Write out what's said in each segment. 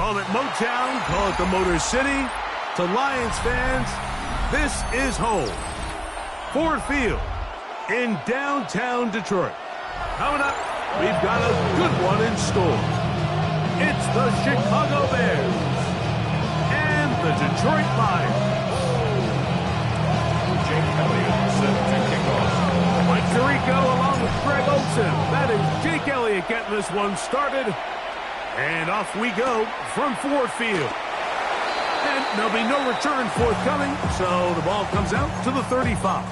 Call it Motown, call it the Motor City. To Lions fans, this is home. Ford Field in downtown Detroit. Coming up, we've got a good one in store. It's the Chicago Bears and the Detroit Lions. Jake Elliott set to kick off. Mike Tirico along with Greg Olsen. That is Jake Elliott getting this one started. And off we go from Ford Field. And there'll be no return forthcoming, so the ball comes out to the 35.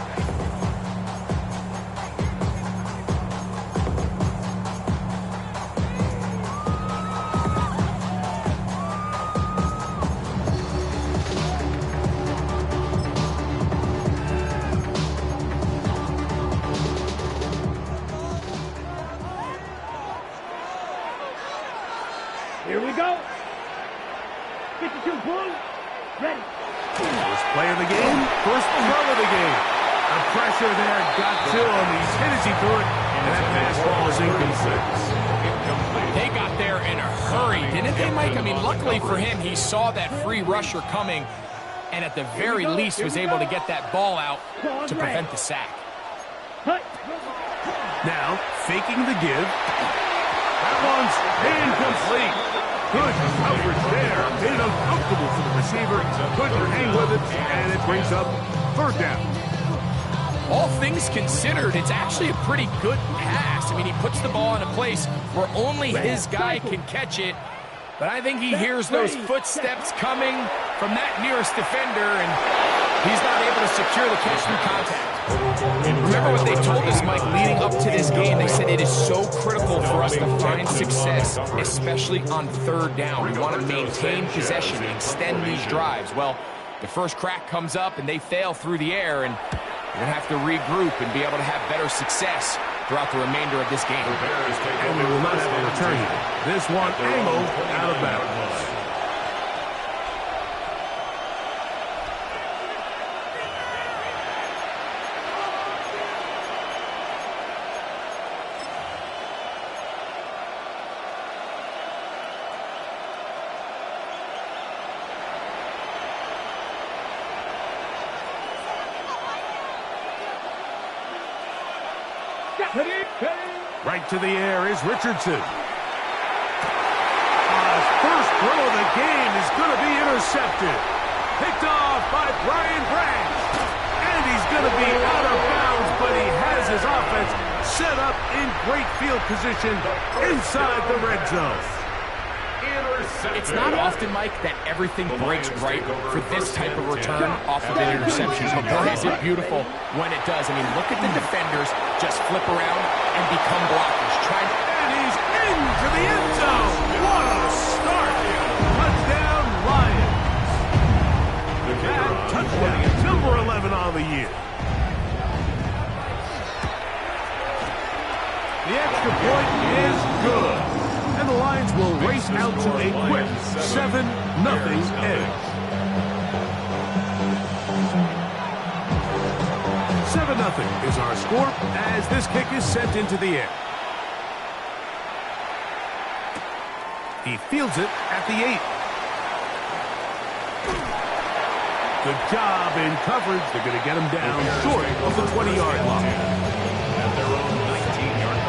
Here we go. 52 Bulls. Ready. First play of the game, first throw of the game. The pressure there got to him. He's hit as he threw it, and that pass ball is incomplete. They got there in a hurry, didn't they, Mike? I mean, luckily for him, he saw that free rusher coming, and at the very least was able to get that ball out to prevent the sack. Now, faking the give. That one's incomplete. Good coverage there. Made it uncomfortable for the receiver. Couldn't hang with it, and it brings up third down. All things considered, it's actually a pretty good pass. I mean, he puts the ball in a place where only his guy can catch it. But I think he hears those footsteps coming from that nearest defender, and he's not able to secure the catch through contact. Remember what they told us, Mike, leading up to this game. They said it is so critical for us to find success, especially on third down. We want to maintain possession, extend these drives. Well, the first crack comes up, and they fail through the air, and we're going to have to regroup and be able to have better success throughout the remainder of this game. And we will not have a return here. This one angled out of bounds. Right to the air is Richardson. First throw of the game is going to be intercepted. Picked off by Brian Branch. And he's going to be out of bounds, but he has his offense set up in great field position inside the red zone. It's not often, Mike, that everything breaks right for this type of return off of an interception. But boy, is it beautiful when it does. I mean, look at the defenders just flip around and become blockers. And he's into the end zone. What a start. Touchdown, Lions. That touchdown, number 11 on the year. The extra point is good. And the Lions will race out to a quick 7-0 edge. 7-0 is our score as this kick is sent into the air. He fields it at the 8. Good job in coverage. They're going to get him down short of the 20-yard line. At their own 19-yard line.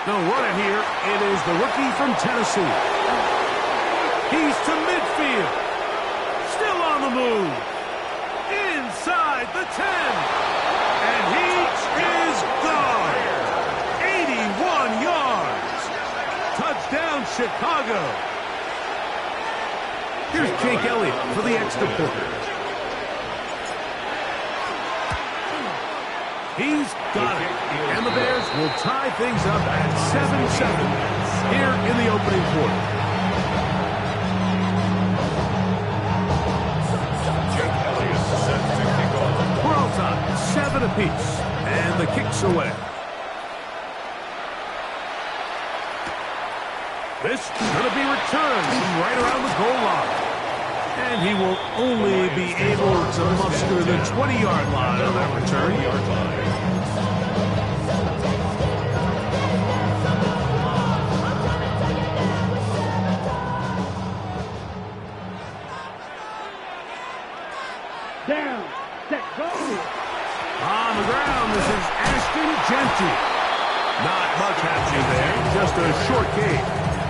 The runner here, it is the rookie from Tennessee. He's to midfield. Still on the move. Inside the 10. And he is gone. 81 yards. Touchdown, Chicago. Here's Jake Elliott for the extra point. He's got it. And the Bears will tie things up at 7-7 here in the opening quarter. Jake Elliott set to kick off. We're all tied, 7 apiece. And the kick's away. This is going to be returned from right around the goal line. And he will only be able to muster the 20-yard line on that return. Down. Set. Go. On the ground, this is Ashton Jeanty. Not much happening there, just a short gain.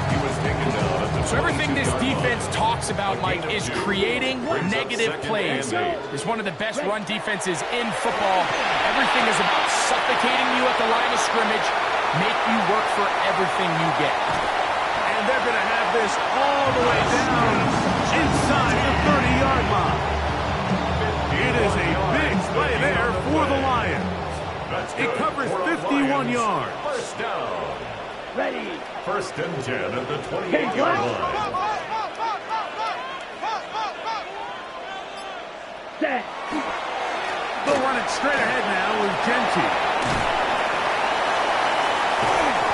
He was taken down at the So everything this defense talks about, Mike, is creating negative plays. It's one of the best run defenses in football. Everything is about suffocating you at the line of scrimmage, make you work for everything you get. And they're going to have this all the way down inside the 30-yard line. It is a big play there for the Lions. It covers 51 yards. First down. Ready. First and 10 at the 28-yard line. Set. They'll run it straight ahead now with Jeanty.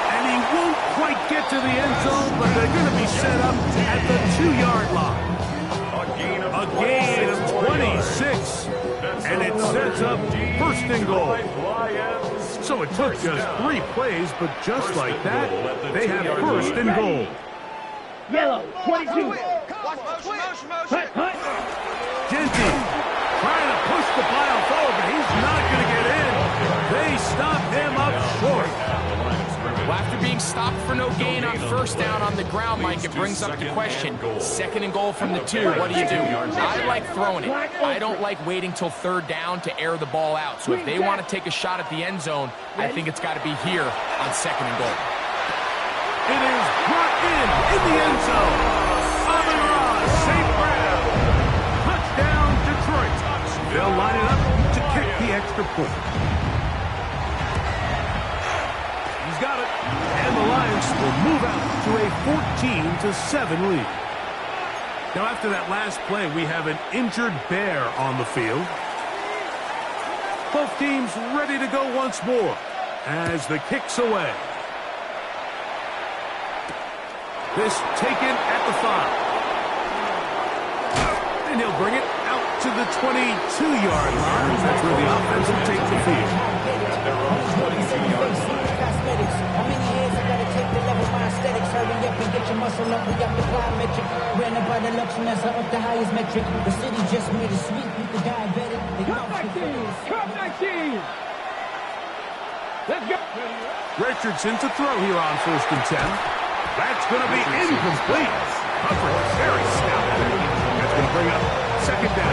And he won't quite get to the end zone, but they're going to be set up at the 2-yard line. A gain of 26. And it sets up first and goal. So it took just 3 plays, but just like that, they have first and goal. Yellow. 22. Hut. Jeanty trying to push the pile forward, but he's not going to get in. They stop him up short. Well, after being stopped for no gain on first down on the ground, Mike, it brings up the question. Second and goal from the 2, what do you do? I like throwing it. I don't like waiting till third down to air the ball out. So if they want to take a shot at the end zone, I think it's got to be here on second and goal. It is brought in the end zone. Amon-Ra, St. Brown. Touchdown, Detroit. They'll line it up to kick the extra point. He's got it. And the Lions will move out to a 14-7 lead. Now, after that last play, we have an injured Bear on the field. Both teams ready to go once more as the kick's away. This taken at the 5. And he'll bring it out to the 22-yard line. That's where the offense will take the field. How many years I gotta take to level my aesthetics? Hurry up and get your muscle up. We got the plyometric. Ran up by the Luxon, that's up the highest metric. The city just made a sweep with the diabetic. Come back team. Let's go. Richardson to throw here on first and 10. That's going to be incomplete. Hubbard very stout. That's going to bring up second down.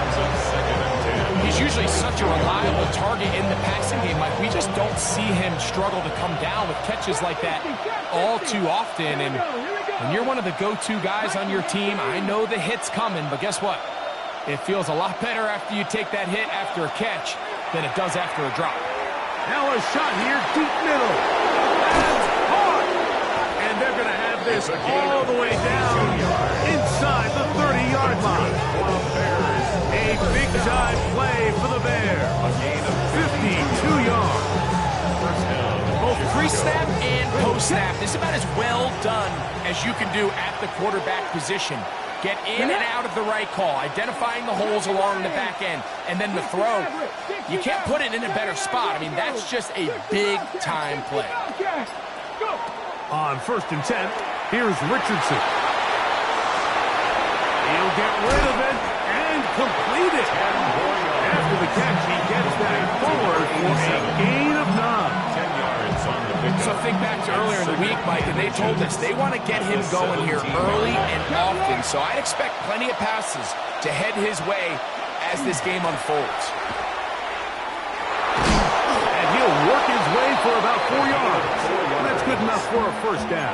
He's usually such a reliable target in the passing game, Mike. We just don't see him struggle to come down with catches like that all too often. And when you're one of the go-to guys on your team, I know the hit's coming, but guess what? It feels a lot better after you take that hit after a catch than it does after a drop. Now a shot here, deep middle. That's hard. And they're going to have this all the way down inside the 30-yard line. A big-time play for the Bears. 52 yards. Both pre-snap and post-snap, this is about as well done as you can do at the quarterback position. Get in and out of the right call, identifying the holes along the back end, and then the throw. You can't put it in a better spot. I mean, that's just a big-time play. On first and 10, here's Richardson. He'll get rid of it and complete it. After the catch, he gets that forward for a gain of 9. So think back to earlier in the week, Mike, and they told us they want to get him going here early and often. So I'd expect plenty of passes to head his way as this game unfolds. And he'll work his way for about 4 yards. That's good enough for a first down.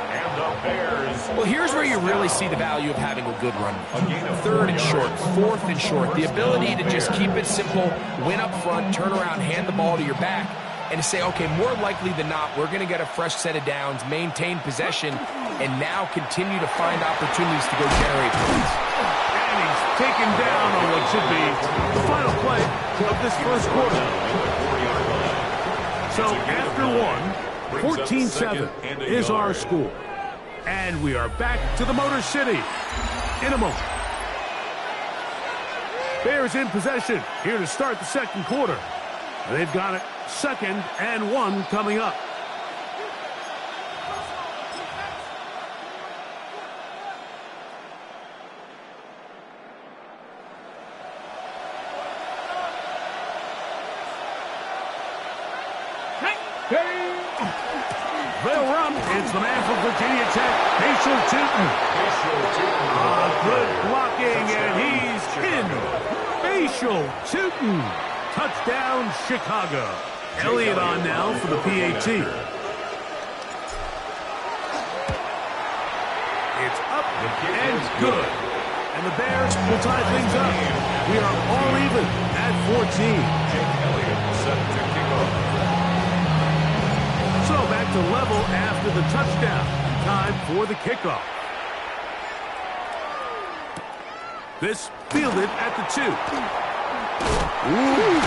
Well, here's where you really see the value of having a good run. Third and short, fourth and short. The ability to just keep it simple, win up front, turn around, hand the ball to your back, and to say, okay, more likely than not, we're going to get a fresh set of downs, maintain possession, and now continue to find opportunities to go generate points. And he's taken down on what should be the final play of this first quarter. So after one, 14-7 is our score. And we are back to the Motor City in a moment. Bears in possession here to start the second quarter. They've got it 2nd and 1 coming up. They'll run. It's the man from Virginia Tech, Bashal Tutin. Good blocking, and he's in. Bashal Tutin. Touchdown, Chicago. Elliott on now for the PAT. It's up and good. And the Bears will tie things up. We are all even at 14. Jake Elliott set to kick off. So back to level after the touchdown. Time for the kickoff. This fielded at the 2. Ooh.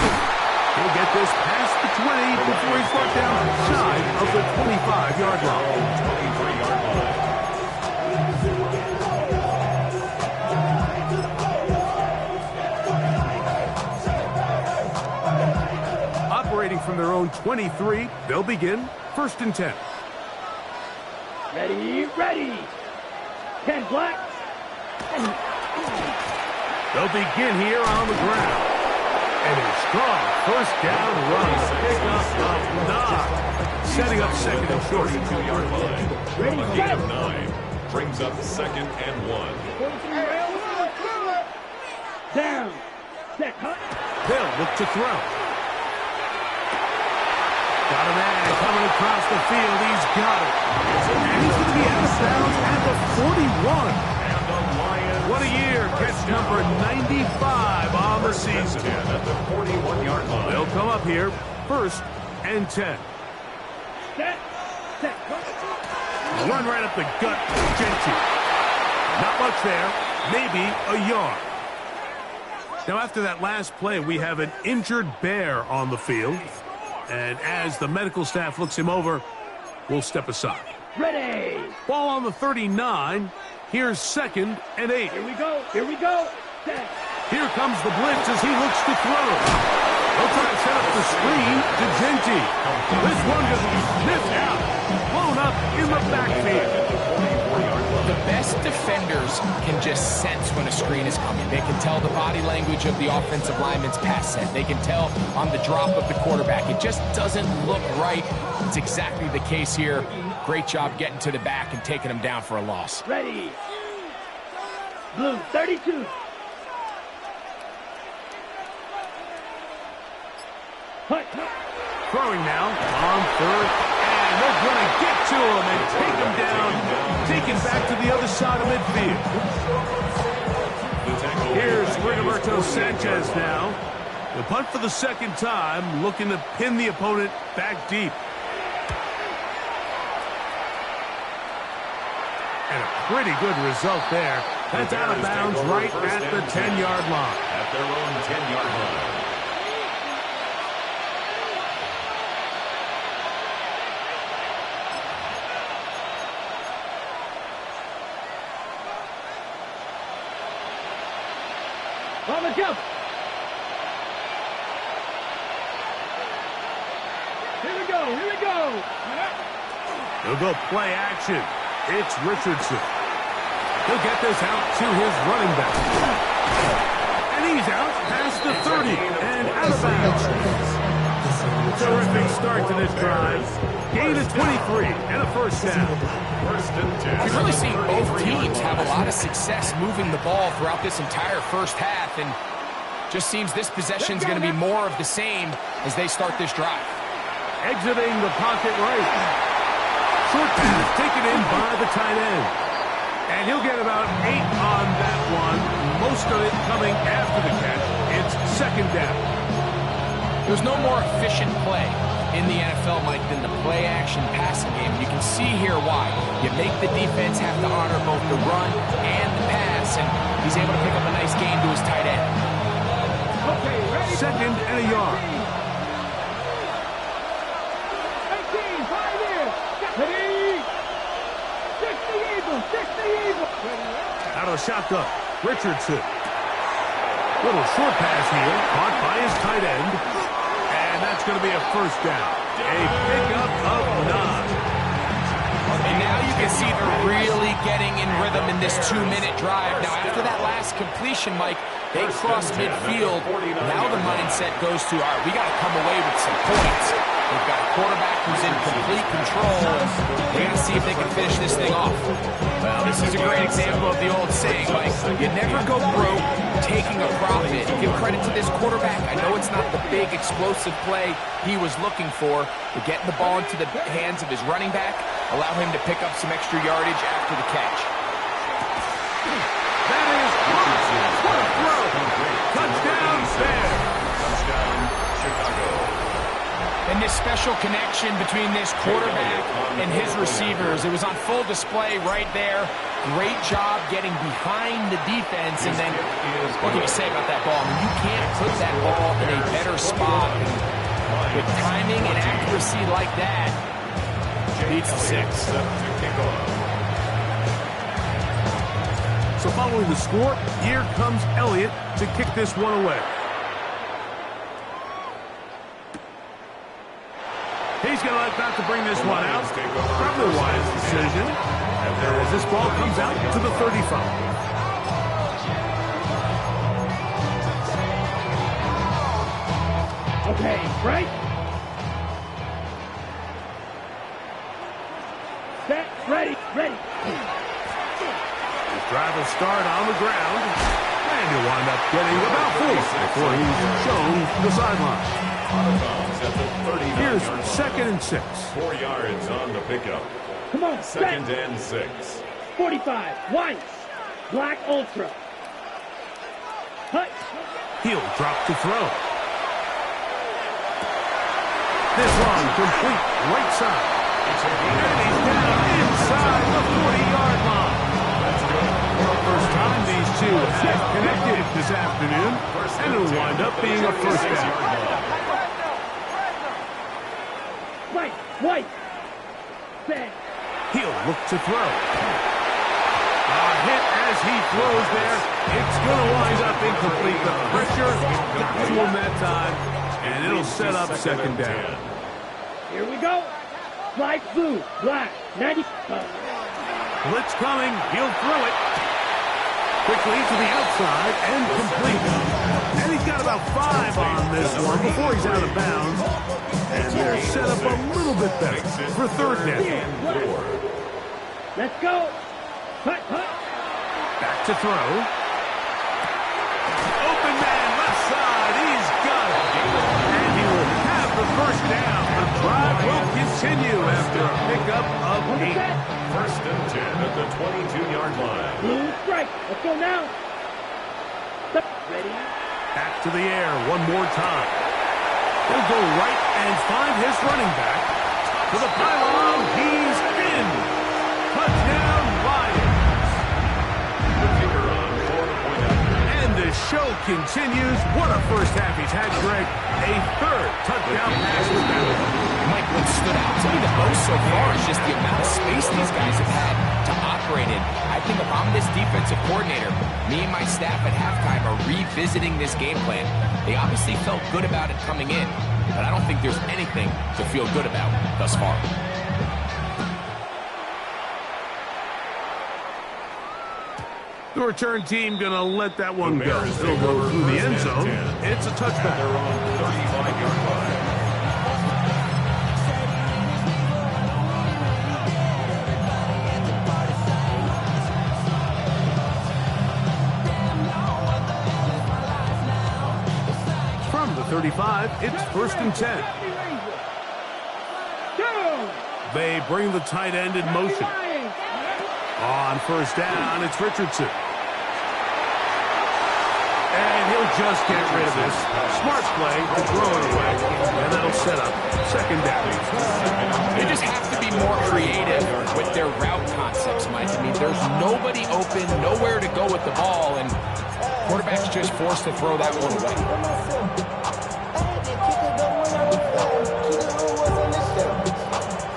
He'll get this past the 20 before he's brought down shy of the 25-yard line. 23-yard line. Operating from their own 23, they'll begin 1st and 10. Ready, ready. 10 black. They'll begin here on the ground. And a strong 1st down run. Pick up of 9. Setting up 2nd and short. 32-yard line. Ready, A gain set. of 9. Brings up 2nd and 1. Down. Set, cut. They'll look to throw. Got a man coming across the field. He's got it. And he's going to be out of bounds at the 41. And the Lions. What a year. Catch number 95 on the season. At the 41-yard line. They'll come up here 1st and 10. Set. Set, cut. Run right up the gut. Genty. Not much there. Maybe a yard. Now after that last play, we have an injured Bear on the field. And as the medical staff looks him over, we'll step aside. Ready. Ball on the 39. Here's 2nd and 8. Here we go. Here we go. Set. Here comes the blitz as he looks to throw. They'll try to set up the screen to Genty. This one just sniffed out. Blown up in the backfield. The best defenders can just sense when a screen is coming. They can tell the body language of the offensive lineman's pass set. They can tell on the drop of the quarterback. It just doesn't look right. It's exactly the case here. Great job getting to the back and taking him down for a loss. Ready. Blue 32. Hut, hut. Throwing now on 3rd. And they're going to get to him and take him down. Taken back to the other side of midfield. Here's Rigoberto Sanchez now. The punt for the 2nd time, looking to pin the opponent back deep. And a pretty good result there. That's out of bounds right at the 10-yard line. At their own 10-yard line. On the jump. Here we go. Here we go. He'll go play action. It's Richardson. He'll get this out to his running back. And he's out past the 30 and out of bounds. Terrific start to this drive. Gain of 23 and a 1st down. 1st and 10. We've really seen both teams have a lot of success moving the ball throughout this entire first half, and just seems this possession is going to be more of the same as they start this drive. Exiting the pocket right. Short pass taken in by the tight end. And he'll get about 8 on that one. Most of it coming after the catch. It's 2nd down. There's no more efficient play in the NFL, Mike, than the play-action passing game. You can see here why. You make the defense have to honor both the run and the pass, and he's able to pick up a nice gain to his tight end. Okay, ready. 2nd and a yard. 18, 5 years. Ready. 60 years. Out of the shotgun, Richardson. Little short pass here, caught by his tight end. And that's going to be a first down. A pickup of 9. And now you can see they're really getting in rhythm in this 2-minute drive. Now, after that last completion, Mike, they cross midfield. Now the mindset goes to, all right, we got to come away with some points. They've got a quarterback who's in complete control. They got to see if they can finish this thing off. Well, this is a great example of the old saying, Mike, you never go broke taking a profit. Give credit to this quarterback. I know it's not the big explosive play he was looking for, but getting the ball into the hands of his running back, allow him to pick up some extra yardage after the catch. That is what a throw. Touchdown, Bears. Touchdown, Chicago. And this special connection between this quarterback and his receivers, it was on full display right there. Great job getting behind the defense. And then, what can you say about that ball? I mean, you can't put that ball in a better spot. With timing and accuracy like that, beats the 6. So following the score, here comes Elliott to kick this one away. He's going to like that to bring this one out. Probably a wise decision. As this ball comes out to the 35. Okay, right. Set, ready. His drive will start on the ground. And he'll wind up getting about 4 before he's shown the sideline. At the 39 Here's yard 2nd and 6. 4 yards on the pickup. Come on, 2nd set. and 6. 45, white, black ultra. Hut. He'll drop to throw. This one complete right side. And he's down inside the 40-yard line. First time these two have connected this afternoon, and it'll wind up being a first down. White. Set. He'll look to throw. A hit as he throws there. It's going to wind up incomplete. The pressure got to him that time, and it'll set up 2nd down. Here we go. Light blue, black, 90. Blitz coming. He'll throw it. Quickly to the outside and complete. And he's got about 5 on this one before he's out of bounds. And they're set up a little bit better for 3rd down. Let's go. Hut. Back to throw. Open man, left side. He's got it. And he will have the first down. The drive will continue after a pickup of 8. 1st and 10 at the 22-yard line. Blue strike. Let's go now. Ready. Back to the air one more time. He'll go right and find his running back. To the pylon, he's in. Touchdown, Lions. The kicker on for the point after. And the show continues. What a first half he's had, Greg. A 3rd touchdown pass with that. Mike, what stood out to me the most so far is just the amount of space these guys have had to operate in. I think if I'm this defensive coordinator, me and my staff at halftime are revisiting this game plan. They obviously felt good about it coming in, but I don't think there's anything to feel good about thus far. The return team going to let that one go. They'll go through the end zone. It's a touchback. They're on 35-yard line. From the 35, it's 1st and 10. Go. They bring the tight end in motion. On 1st down, it's Richardson. And he'll just get rid of this. Smart play to throw it away. And that'll set up 2nd down. They just have to be more creative with their route concepts, Mike. I mean, there's nobody open, nowhere to go with the ball, and quarterback's just forced to throw that one away.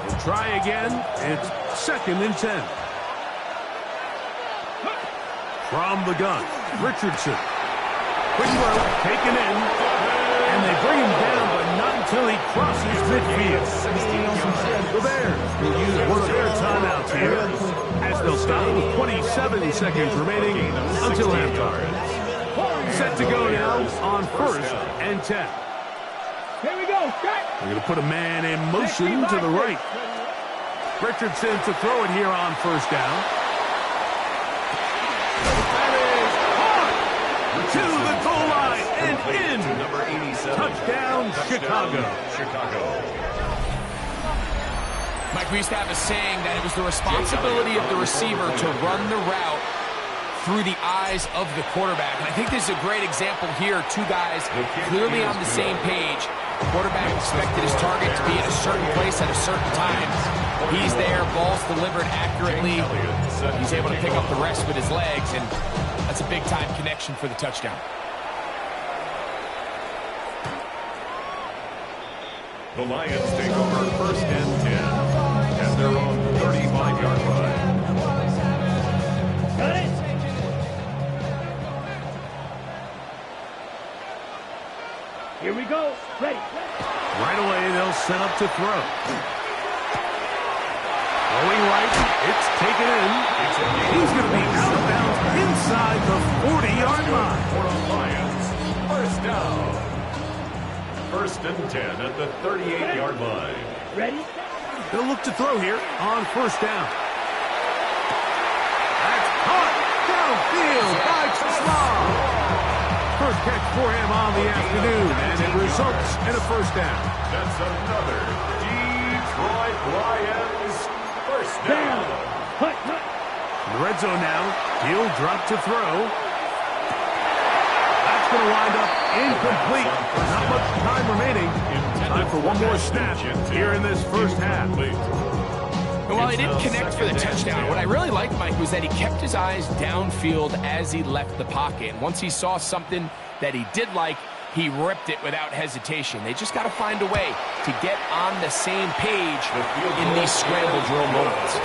We'll try again. It's 2nd and 10. From the gun, Richardson. Quick throw, taken in, and they bring him down, but not until he crosses midfield. The Bears will use one of their timeouts here, as they'll stop with 27 seconds remaining until halftime. Set to go now on 1st and 10. Here we go. We're going to put a man in motion to the right. Richardson to throw it here on 1st down. That is hard to the goal line and in. Number 87. Touchdown, Chicago. Mike, we used to have a saying that it was the responsibility of the receiver to run the route through the eyes of the quarterback. And I think this is a great example here. Two guys clearly on the same page. The quarterback expected his target to be in a certain place at a certain time. He's there, ball's delivered accurately. He's able to pick up the rest with his legs, and that's a big-time connection for the touchdown. The Lions take over 1st and 10 at their own 35-yard line. Got it. Here we go. Ready. Right away, they'll set up to throw. Throwing right, it's taken in. He's going to be out of bounds inside the 40-yard line. For the Lions, 1st down. 1st and 10 at the 38-yard line. Ready. They'll look to throw here on 1st down. That's caught downfield by Small. First catch for him on the afternoon, and it results in a 1st down. That's another Detroit Lions 1st down. Hut. In the red zone now, he'll drop to throw. That's going to wind up incomplete. Not much time remaining. Time for one more snap here in this 1st half. And while he didn't connect for the touchdown, what I really liked, Mike, was that he kept his eyes downfield as he left the pocket. And once he saw something that he did like, he ripped it without hesitation. They just got to find a way to get on the same page in these scramble drill moments.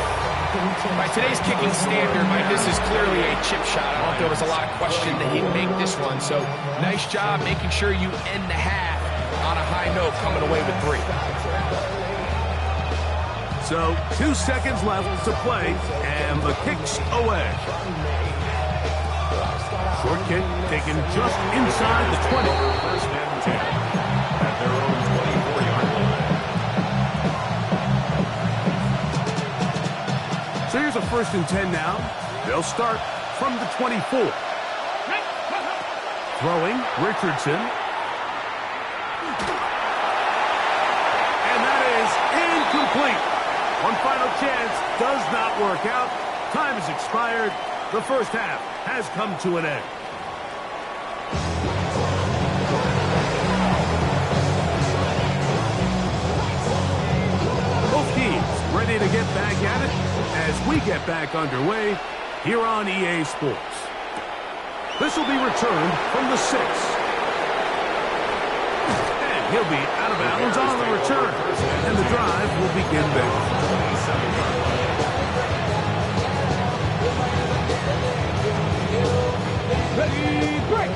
By today's kicking standard, Mike, this is clearly a chip shot. I don't think there was a lot of question that he'd make this one. So nice job making sure you end the half on a high note, coming away with 3. So 2 seconds left to play, and the kick's away. Short kick taken just inside the 20. 1st and 10 at their own 24-yard line. So here's a 1st and 10 now. They'll start from the 24. Throwing, Richardson. And that is incomplete. One final chance does not work out. Time has expired. The 1st half has come to an end. Both teams ready to get back at it as we get back underway here on EA Sports. This will be returned from the 6. And he'll be out of bounds on the return. And the drive will begin there. Ready. Break.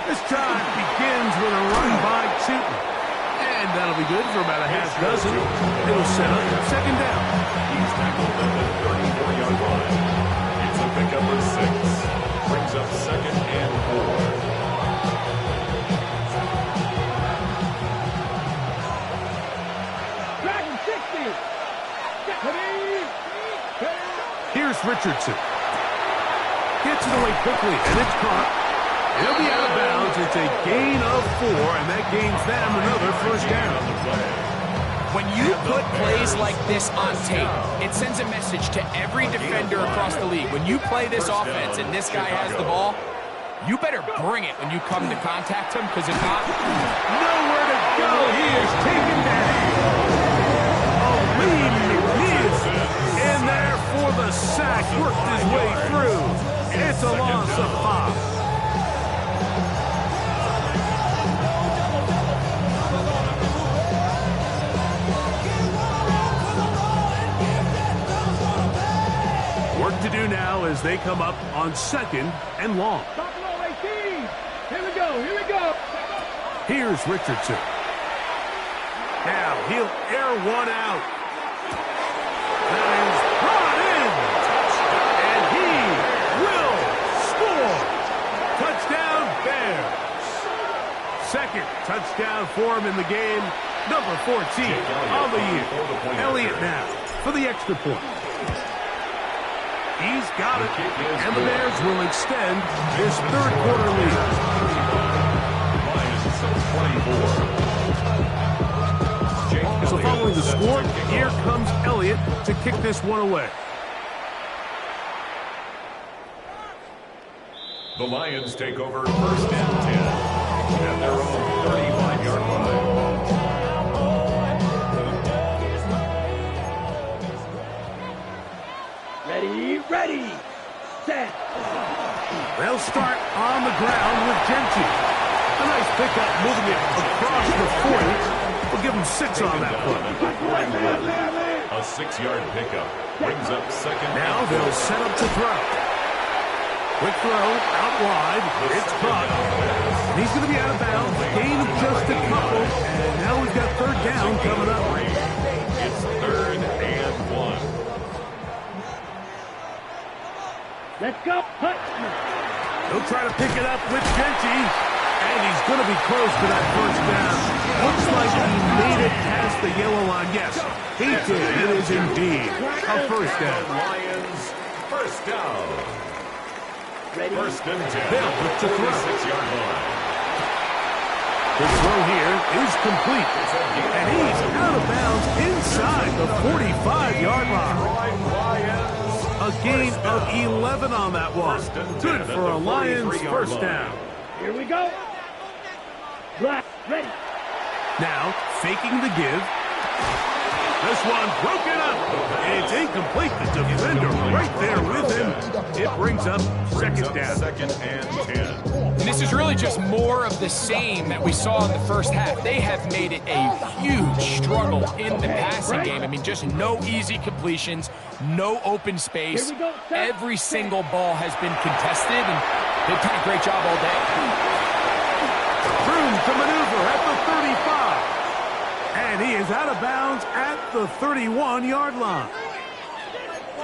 This drive begins with a run by Cheaton. And that'll be good for about a half dozen. It'll set up 2nd down. He's tackled at the 34-yard line. It's a pickup of 6. Brings up 2nd and 4. Here's Richardson. Gets it away quickly, and it's caught. It'll be out of bounds. It's a gain of 4, and that gains them another 1st down. When you put plays like this on tape, it sends a message to every defender across the league. When you play this offense and this guy has the ball, you better bring it when you come to contact him, because if not, nowhere to go. He is taken down. Aleem McNeil in there for the sack. Worked his way through. It's a loss of 5. as they come up on 2nd and long. Buffalo 18. Here we go. Here we go. Here's Richardson. Now he'll air one out. That is brought in. And he will score. Touchdown Bears. Second touchdown for him in the game. Number 14 on the year. Elliott now for the extra point. He's got it. And the Bears will extend this third quarter lead. So following the score, here comes Elliott to kick this one away. The Lions take over 1st and 10 at their own 35-yard line. Ready, set. They'll start on the ground with Gentry. A nice pickup moving it across the 40. We'll give him 6 on that play. A 6-yard pickup brings up 2nd. Now they'll set up to throw. Quick throw, out wide. It's caught. And he's going to be out of bounds. Gain of just a couple. And now we've got 3rd down coming up. It's 3rd and 1. Let's go. Hut. He'll try to pick it up with Gentry. And he's going to be close to that 1st down. Looks like he made it past the yellow line. Yes, he did. It is indeed a 1st down. Lions, 1st down. Ready. 1st and 10. They'll look to throw. 6-yard line. The throw here is complete. And he's out of bounds inside the 45-yard line. A gain of 11 on that one. Good for a Lions 1st down. Here we go. Black, ready. Now, faking the give. This one broken up. It's incomplete. The defender right there with him. It brings up 2nd down. 2nd and 10. And this is really just more of the same that we saw in the first half. They have made it a huge struggle in the passing game. I mean, just no easy completions, no open space. Every single ball has been contested, and they've done a great job all day. Room to maneuver at the 35. And he is out of bounds at the 31-yard line.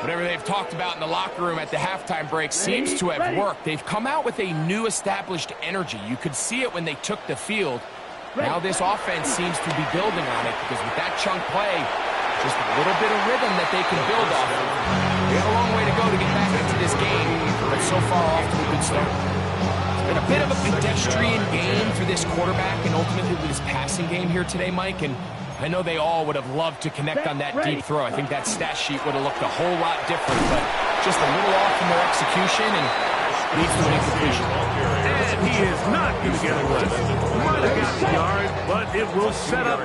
Whatever they've talked about in the locker room at the halftime break seems to have worked. They've come out with a new established energy. You could see it when they took the field. Now this offense seems to be building on it because with that chunk play, just a little bit of rhythm that they can build off of. They have a long way to go to get back into this game, but so far off to a good start. It's been a bit of a pedestrian game for this quarterback and ultimately with his passing game here today, Mike, and I know they all would have loved to connect on that deep throw. I think that stat sheet would have looked a whole lot different, but just a little off in their execution and leads to an incompletion. And he is not going to get away. Might have got the yard, but it will set up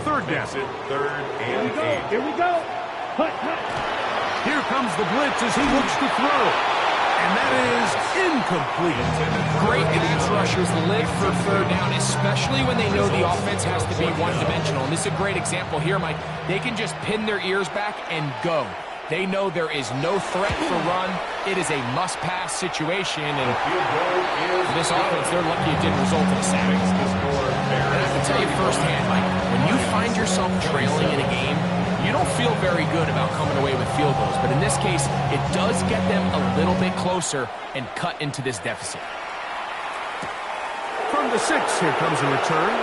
3rd down. 3rd and 8. Here we go. Hut, hut. Here comes the blitz as he looks to throw. And that is incomplete. Great advance rushers live for 3rd down, especially when they know the offense has to be one-dimensional. And this is a great example here, Mike. They can just pin their ears back and go. They know there is no threat for run. It is a must-pass situation. And for this offense, they're lucky it didn't result in a sack. And I can tell you firsthand, Mike, when you find yourself trailing in a game, you don't feel very good about coming away with field goals. But in this case, it does get them a little bit closer and cut into this deficit. From the 6, here comes a return.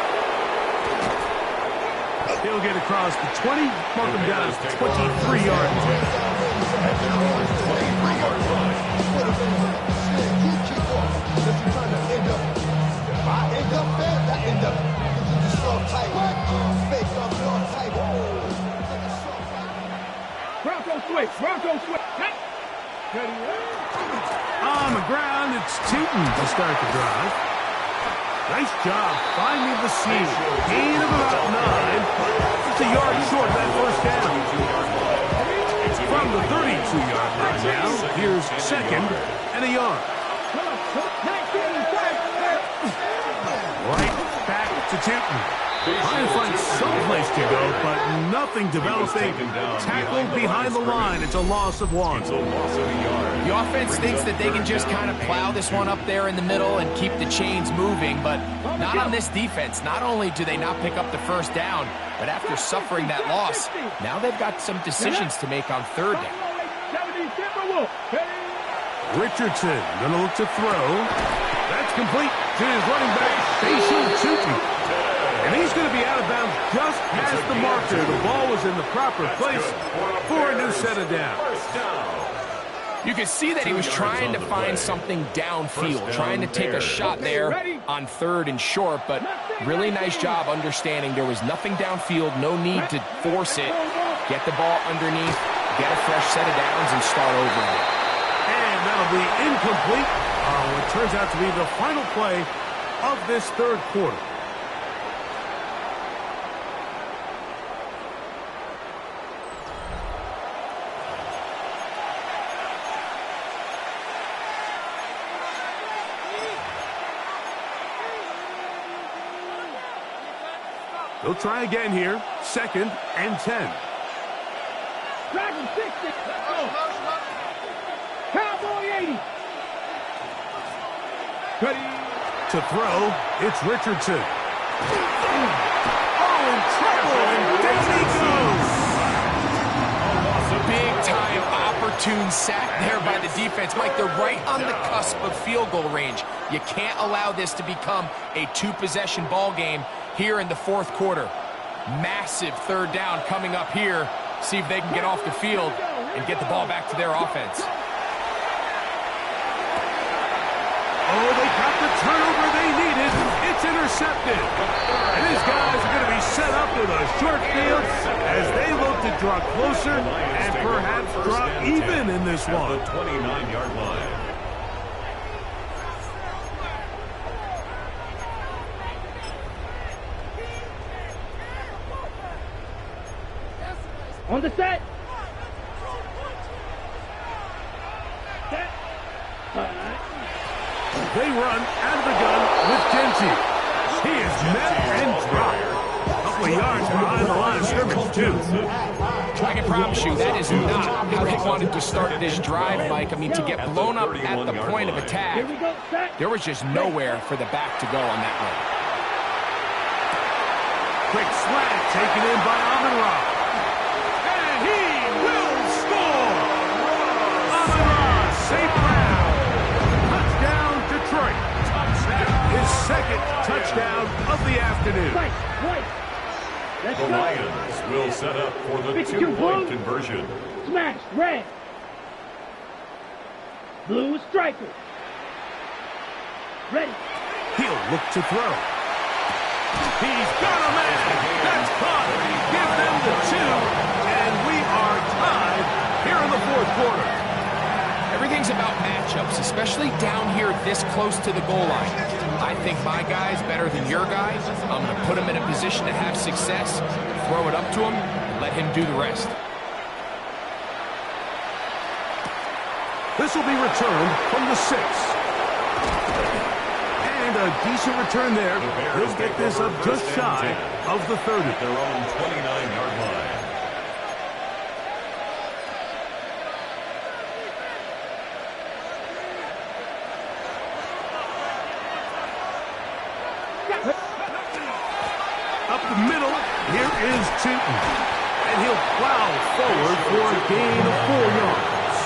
He'll get across the 20, mark him down at 23-yard line. Bronco switch. On the ground, it's Tootin to start the drive. Nice job finding the seam. Gain of about 9. It's a yard short of that 1st down. From the 32-yard line now, here's 2nd and a yard. Right back to Tootin. Trying to find some place to go, but nothing developing. Tackled behind the line. It's a loss of 1. It's a loss of a yard. The offense thinks that they can just kind of plow this one up there in the middle and keep the chains moving, but not on this defense. Not only do they not pick up the first down, but after suffering that loss, now they've got some decisions to make on third down. Richardson going to look to throw. That's complete to his running back, Facial Tucci. And he's going to be out of bounds just past the marker. The ball was in the proper place for a new set of downs. You can see that he was trying to find something downfield, trying to take a shot there on third and short, but really nice job understanding there was nothing downfield, no need to force it. Get the ball underneath, get a fresh set of downs, and start over again. And that'll be incomplete. What turns out to be the final play of this third quarter. They'll try again here. 2nd and 10. Dragon 60. Cowboy 80. To throw, it's Richardson. Oh, in trouble, and down he goes. Big-time opportune sack there by the defense. Mike, they're right on the cusp of field goal range. You can't allow this to become a two-possession ball game here in the fourth quarter. Massive third down coming up here. See if they can get off the field and get the ball back to their offense. Oh, they got the turnover they needed. It's intercepted. And these guys are going to be set up with a short field as they look to draw closer and perhaps draw even in this one. At the 29-yard line. On the set. Set. They run out of the gun with Genty. He is met and dropped. A couple of yards behind the line of scrimmage, too. I can promise you that is not how they wanted to start this drive, Mike. I mean, to get blown up at the point of attack, Here we go, set. there was just nowhere for the back to go on that run. Quick slant taken in by Amon-Ra. And he will score! Amon-Ra, St. Brown. Touchdown, Detroit. His 2nd touchdown of the afternoon. Right, right. Let's The go. Lions will set up for the 52 two-point blue. conversion. Smash, red. Blue striker. Ready. He'll look to throw. He's got a man. That's caught. Give them the 2, and we are tied here in the fourth quarter. Everything's about matchups, especially down here this close to the goal line. I think my guy's better than your guy. I'm going to put him in a position to have success, throw it up to him, and let him do the rest. This will be returned from the 6. And a decent return there. He'll get this up just shy of the 30. Their own 29-yard line. Up the middle, here is Tootin. And he'll plow forward for a gain of 4 yards.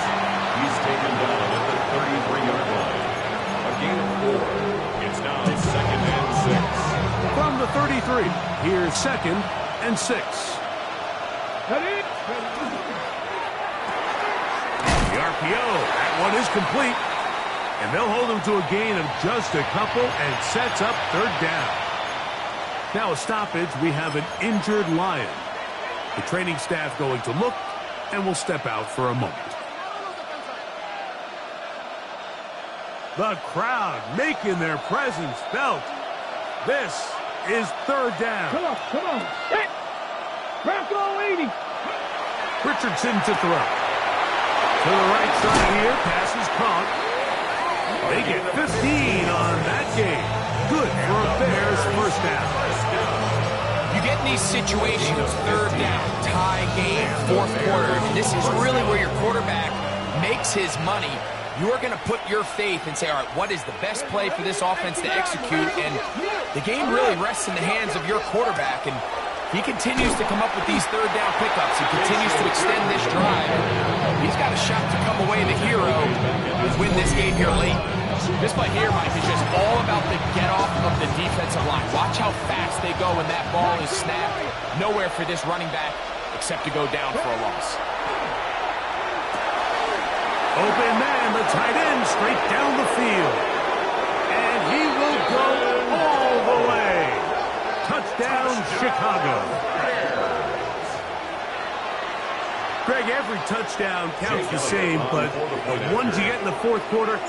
He's taken down at the 33-yard line. A gain of 4. It's now 2nd and 6. From the 33, here's 2nd and 6. Ready. The RPO, that one is complete. And they'll hold him to a gain of just a couple and sets up third down. Now a stoppage, we have an injured Lion. The training staff going to look and will step out for a moment. The crowd making their presence felt. This is third down. Come on, come on. Set. Bronco 80. Richardson to throw. To the right side here, pass is caught. They get 15 on that game. Good for a Bears first down. You get in these situations, third down, tie game, fourth quarter, and this is really where your quarterback makes his money. You're going to put your faith and say, all right, what is the best play for this offense to execute? And the game really rests in the hands of your quarterback, and he continues to come up with these third down pickups. He continues to extend this drive. He's got a shot to come away the hero and win this game here late. This play here, Mike, is just all about the get-off of the defensive line. Watch how fast they go when that ball is snapped. Nowhere for this running back except to go down for a loss. Open man, the tight end, straight down the field. And he will go all the way. Touchdown, Chicago. Greg, every touchdown counts the same, but the ones you get in the fourth quarter,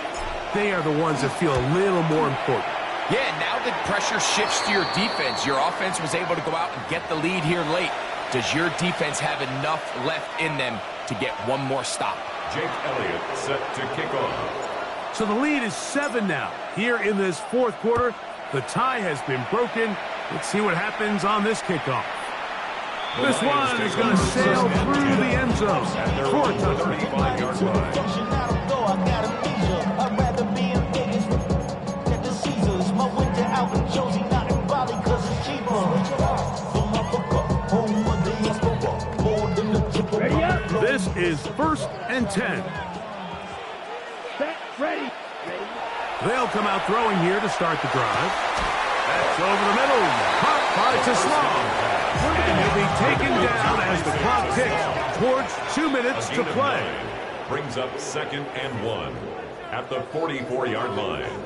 they are the ones that feel a little more important. Yeah, now the pressure shifts to your defense. Your offense was able to go out and get the lead here late. Does your defense have enough left in them to get one more stop? Jake Elliott set to kick off. So the lead is 7 now. Here in this fourth quarter, the tie has been broken. Let's see what happens on this kickoff. This one is going to sail through the end zone for a touchdown. This is 1st and 10. Set, ready. They'll come out throwing here to start the drive. That's over the middle. Caught by Teslam. And he'll be taken down as the clock ticks towards 2 minutes to play. Brings up 2nd and 1 at the 44-yard line.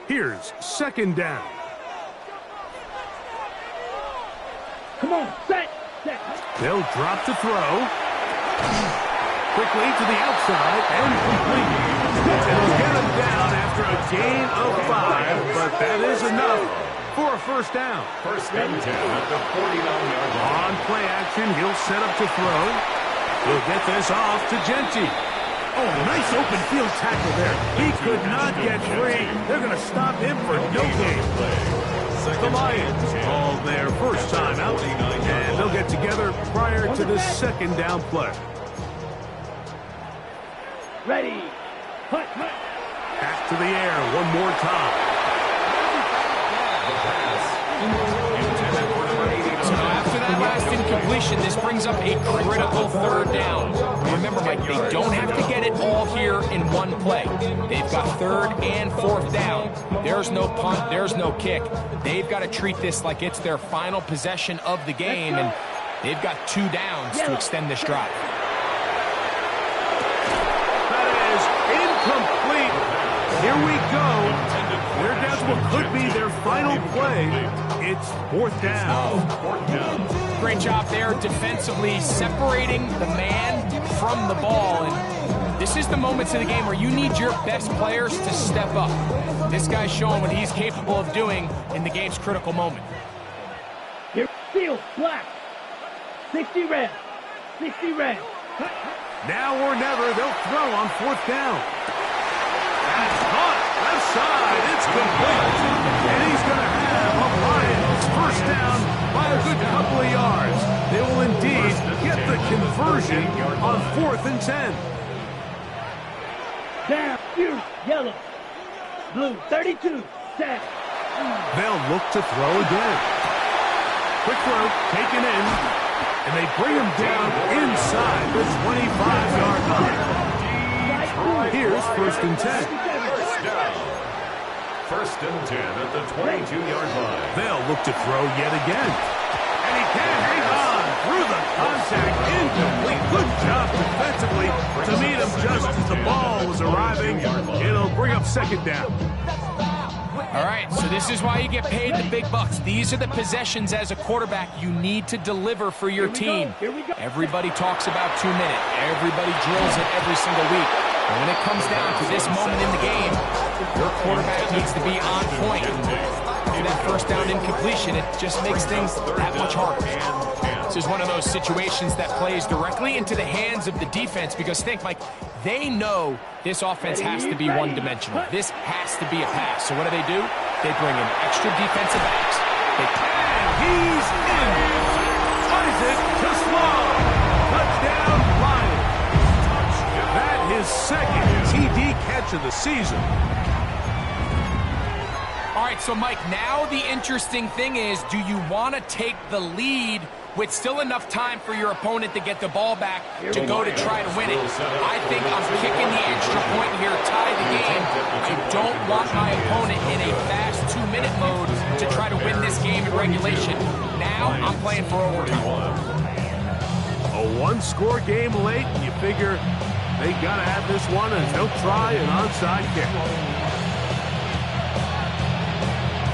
Here's 2nd down. Come on, set. They'll drop to throw. Quickly to the outside and complete. It'll get him down after a gain of 5, but that is enough for a first down. 1st and 10 at the 49-yard line. On play action, he'll set up to throw. He'll get this off to Genty. Oh, nice open field tackle there. He could not get free. They're going to stop him for no gain. The Lions call their first time out, and they'll get together prior to the 2nd down play. Ready. Hut. Back to the air one more time. So after that last incompletion, this brings up a critical 3rd down. Remember, Mike, they don't have to get it all here in one play. They've got 3rd and 4th down. There's no punt, there's no kick. They've got to treat this like it's their final possession of the game, and they've got 2 downs to extend this drive. That is incomplete. Here we go. They're down to what could be their final play. It's 4th down. Great job there defensively, separating the man from the ball. And this is the moments in the game where you need your best players to step up. This guy's showing what he's capable of doing in the game's critical moment. Here, field, black. 60 red. 60 red. Now or never, they'll throw on 4th down. That's caught. Left side. It's complete. And he's going to have a Lions first down by a good couple of yards. They will indeed get the conversion on 4th and 10. Down, you, yellow. Blue, 32, set. They'll look to throw again. Quick throw, taken in, and they bring him down inside the 25-yard line. Here's 1st and 10. First down. 1st and 10 at the 22-yard line. They'll look to throw yet again. And he can't hang on through the contact. Incomplete. Good job defensively to meet him just as the ball was arriving. It'll bring up 2nd down. All right, so this is why you get paid the big bucks. These are the possessions as a quarterback you need to deliver for your team. Everybody talks about 2 minutes. Everybody drills it every single week. And when it comes down to this moment in the game, your quarterback needs to be on point. After that first down incompletion, it just makes things that much harder. This is one of those situations that plays directly into the hands of the defense because think, Mike, they know this offense has to be one-dimensional. This has to be a pass. So what do? They bring in extra defensive backs. And he's in. Isaac TeSlaa. Touchdown, Lions. That his second TD catch of the season. All right, so Mike, now the interesting thing is, do you want to take the lead with still enough time for your opponent to get the ball back to go to try to win it? I think I'm kicking the extra point here, tie the game. I don't want my opponent in a fast 2-minute mode to try to win this game in regulation. Now I'm playing for overtime. A one-score game late, and you figure they got to have this one as they'll try an onside kick.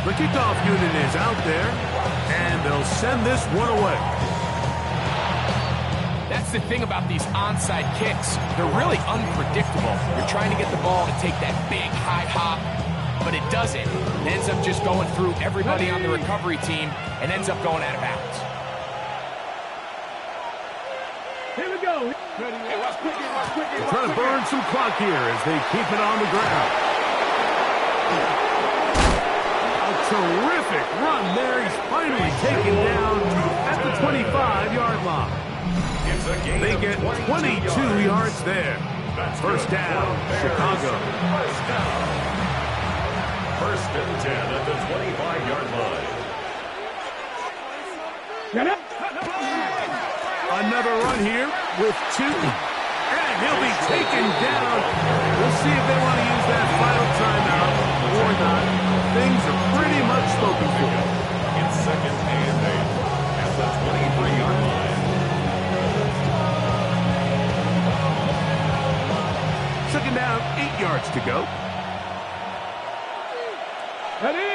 The kickoff unit is out there, and they'll send this one away. That's the thing about these onside kicks. They're really unpredictable. You're trying to get the ball to take that big high hop, but it doesn't. It ends up just going through everybody on the recovery team and ends up going out of bounds. Here we go. They're trying to burn some clock here as they keep it on the ground. Terrific run there. He's finally taken down at the 25-yard line. They get 22 yards there. First down, Chicago. First and 10 at the 25-yard line. Another run here with 2. And he'll be taken down. We'll see if they want to use that final timeout or not. Things are pretty much spoken for. It's second and 8 at the 23-yard line. Second down, 8 yards to go. Ready?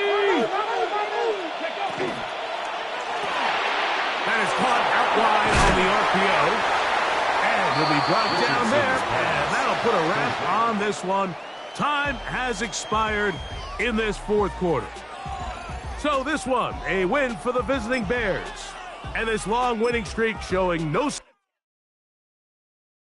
That is caught out wide on the RPO. And he'll be brought down there. And that'll put a wrap on this one. Time has expired in this fourth quarter. So this one, a win for the visiting Bears. And this long winning streak showing no